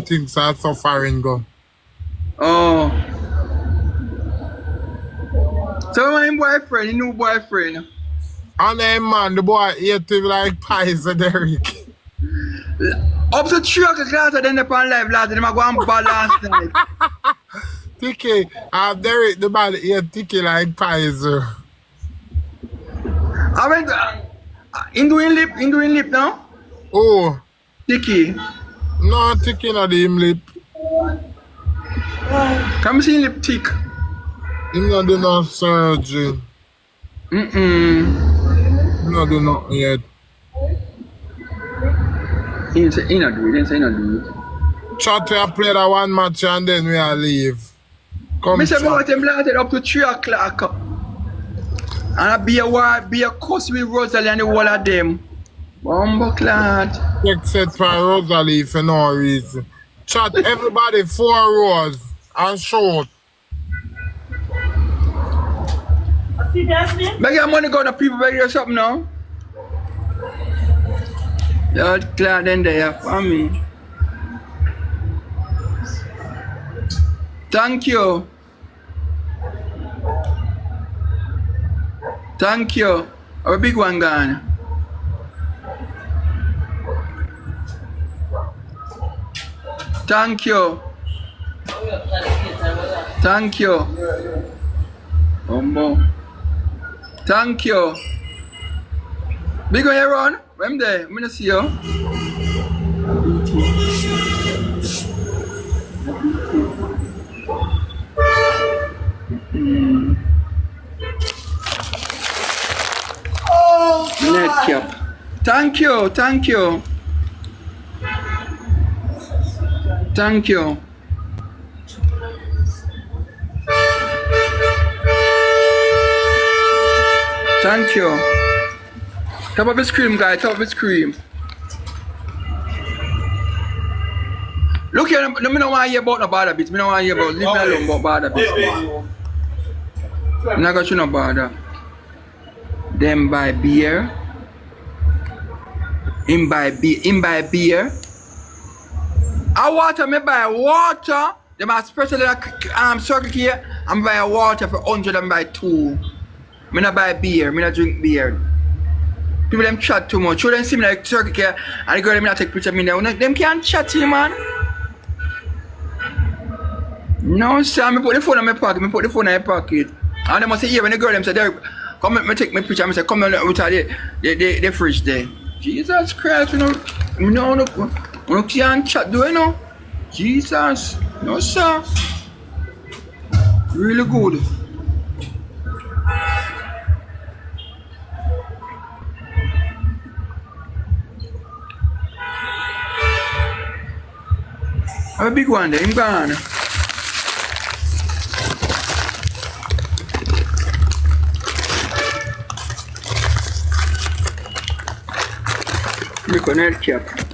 things are suffering go. Oh. So my boyfriend, your new boyfriend. And then man, the boy ate him like pies, Derrick. Up to 3 o'clock last then upon live last them I go and ball last night. Tikki, Derrick, the man ate Tikki like pies. I went in doing lip now? Oh, Tikki. no, Tikki not him lip. Come see lip tick. Him not do no surgery. Him not do nothing yet. He not do it, he not do it. Chat we play that one match and then we are leave. Come Me say chat. me want him blasted up to 3 o'clock. And I be a cuss with Rosalie and the whole of them. Bumbo clad. Check set for Rosalie for no reason. Chat everybody 4 rows and short. Beg your money go to people beg you something now. You're glad in there for me. Thank you. Thank you. Our big one gone. Thank you. Thank you. Thank you. Big one you run. I'm there. I'm gonna see you. Net cap. Thank you. Thank you. Thank you. Thank you. Top of his cream, guy. Top of his cream. Look here, let me know why you about no bother bits. Me know why you about. Leave me alone about bother bits. I'm not gonna show no bother. Them buy beer. Him buy beer. I water, me buy water. Them are special circle here. I'm buy water for 100 and buy 2. Me not buy beer, me not drink beer. People them chat too much. Show them see me like circle here and the girl them not take picture of me now. Them can't chat here, man. No sir, me put the phone in my pocket, me put the phone in my pocket. And they must say, yeah, when the girl them say, Derrick, come let me take my picture, I say, come on with the fridge there. Jesus Christ, you can't chat, do you know? Jesus, no sir. Really good. Have a big one there, I'm gone. Look on that cap.